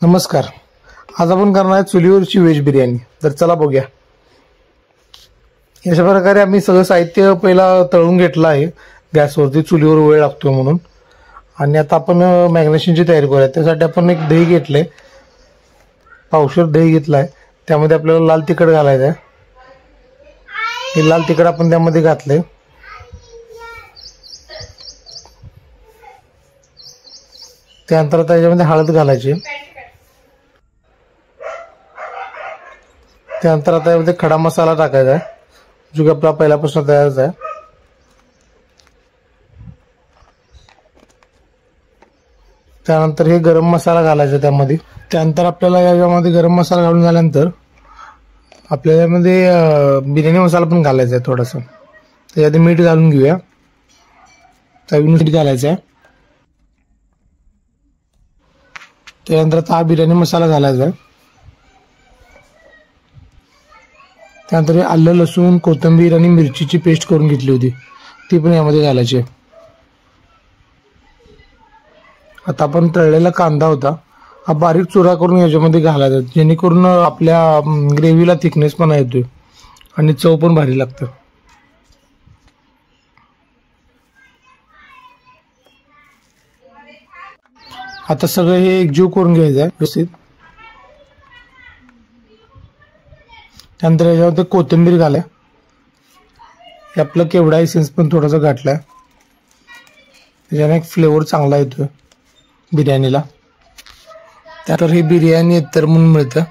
नमस्कार. आज आपण करणार आहे चुलीवरची व्हेज बिर्याणी. तर चला बघूया. अशा प्रकारे आम्ही सगळं साहित्य पहिला तळून घेतलं आहे गॅसवरती, चुलीवर वेळ लागतो म्हणून. आणि आता आपण मॅग्नेशनची तयारी करूया. त्यासाठी आपण एक दही घेतलंय, पावशेर दही घेतलाय. त्यामध्ये आपल्याला लाल तिखट घालायचं आहे. हे लाल तिखट आपण त्यामध्ये घातलंय. त्यानंतर आता याच्यामध्ये हळद घालायची. त्यानंतर आता यामध्ये खडा मसाला टाकायचा आहे, जो की आपला पहिल्यापासून तयारच आहे. त्यानंतर हे गरम मसाला घालायचा त्यामध्ये. त्यानंतर आपल्याला याच्यामध्ये गरम मसाला घालून झाल्यानंतर आपल्याला यामध्ये बिर्याणी मसाला पण घालायचा आहे थोडासा. त्याच्यात मीठ घालून घेऊया. चवीनुसार मीठ घालायचं आहे. त्यानंतर आता हा बिर्याणी मसाला घालायचा आहे. त्यानंतर आलं, लसूण, कोथिंबीर आणि मिरचीची पेस्ट करून घेतली होती, ती पण यामध्ये घालायची. आता आपण तळलेला कांदा होता, हा बारीक चुरा करून याच्यामध्ये घालायचा, जेणेकरून आपल्या ग्रेव्हीला थिकनेस पण येतोय आणि चव पण भारी लागतं. आता सगळं हे एकजीव करून घ्यायचं आहे व्यवस्थित. त्यानंतर याच्यामध्ये कोथिंबीर घालाय. आपलं केवढा एसेन्स पण थोडासा घातलाय, त्याच्याने एक फ्लेवर चांगला येतोय बिर्याणीला. त्यानंतर हे बिर्याणी तर म्हणून मिळतं.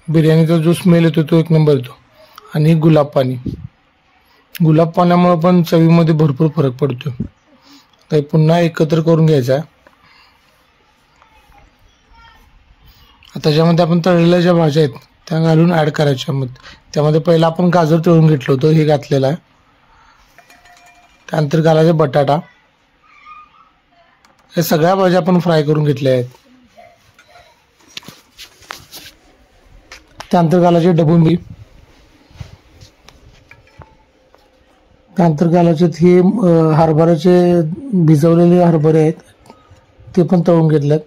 बिर्याणीचा जो स्मेल येतो तो एक नंबर येतो. आणि गुलाब पाणी, गुलाब पाण्यामुळे पण चवीमध्ये भरपूर फरक पडतो. तर पुन्हा एकत्र करून घ्यायचा आहे. आता त्याच्यामध्ये आपण तळलेल्या ज्या भाज्या आहेत त्या घालून ऍड करायच्या. मग त्यामध्ये पहिला आपण गाजर तळून घेतलं होतं, हे घातलेलं आहे. त्यानंतर घालायचा बटाटा. हे सगळ्या भाज्या आपण फ्राय करून घेतल्या आहेत. त्यानंतर घालायचे ढबू मिरची. त्यानंतर घालायचे हे हरभऱ्याचे भिजवलेले हरभरे आहेत, ते पण तळून घेतलेत.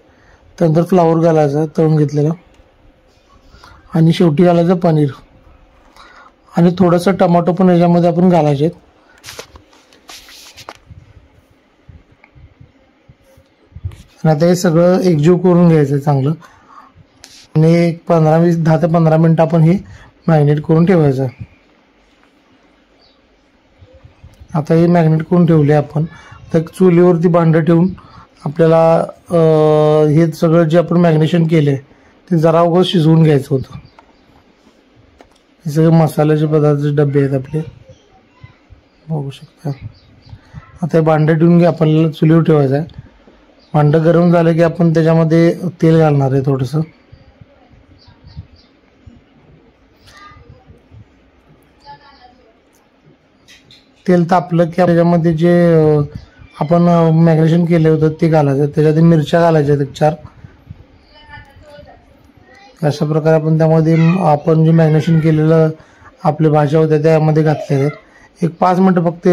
त्यानंतर फ्लावर घालायचा तळून घेतलेला. आणि शेवटी घालायचं पनीर आणि थोडंसं टमाटो पण याच्यामध्ये आपण घालायचे. आणि आता हे सगळं एकजीव करून घ्यायचं चांगलं. आणि 10 ते 15 मिनिटं आपण हे मॅरिनेट करून ठेवायचं. आता हे मॅरिनेट करून ठेवले आपण. तर चुलीवरती भांडं ठेवून आपल्याला हे सगळं जे आपण मॅरिनेशन केले ते जरा उगाच शिजवून घ्यायचं होतं. हे सगळे मसाल्याचे पदार्थाचे डबे आहेत आपले, बघू शकता. आता हे भांडं ठेवून घ्या, आपल्याला चुलीवर ठेवायचं आहे. भांडं गरम झालं की आपण त्याच्यामध्ये तेल घालणार आहे थोडंसं. तेल तापलं की त्याच्यामध्ये जे आपण मॅरिनेशन केलं होतं ते घालायचं. त्याच्यात मिरच्या घालायच्या एक 4. अशा प्रकारे आपण त्यामध्ये आपण जे मॅरिनेशन केलेलं आपल्या भाज्या होत्या त्यामध्ये घातलेल्या आहेत. एक 5 मिनिटं फक्त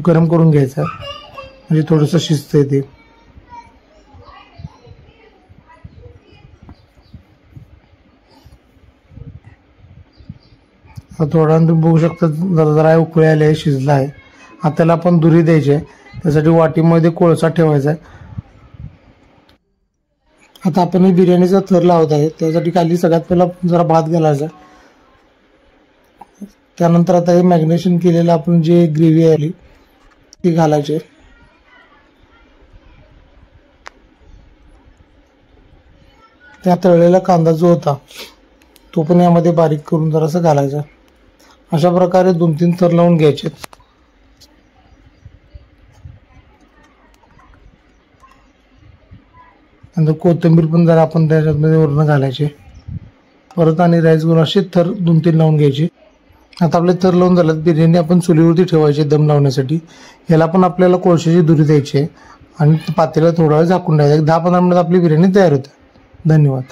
गरम करून घ्यायचं, म्हणजे थोडंसं शिजतंय ते. थोडा बघू शकता जरा उकळी आले, शिजला आहे. आता त्याला आपण धुरी द्यायची आहे. त्यासाठी वाटीमध्ये कोळसा ठेवायचा आहे. आता आपण ही बिर्याणीचा थर लावत आहे, त्यासाठी खाली सगळ्यात पहिला जरा भात घालायचा. त्यानंतर आता हे मॅरिनेशन केलेलं आपण जे ग्रेव्ही आली ती घालायची. त्या तळलेला कांदा जो होता तो पण यामध्ये बारीक करून जरासं घालायचा. अशा प्रकारे 2-3 थर लावून घ्यायचे. नंतर कोथिंबीर पण जरा आपण त्याच्यामध्ये वरून घालायचे. परत आणि राईस करून असे थर 2-3 लावून घ्यायचे. आता आपले थर लावून झालं. बिर्याणी आपण चुलीवरती ठेवायची दम लावण्यासाठी. ह्याला पण आपल्याला कोळशाची धुरी द्यायची आहे आणि पातेल्याला थोडा वेळ झाकून द्यायचं. 10-15 मिनिटात आपली बिर्याणी तयार होते. धन्यवाद.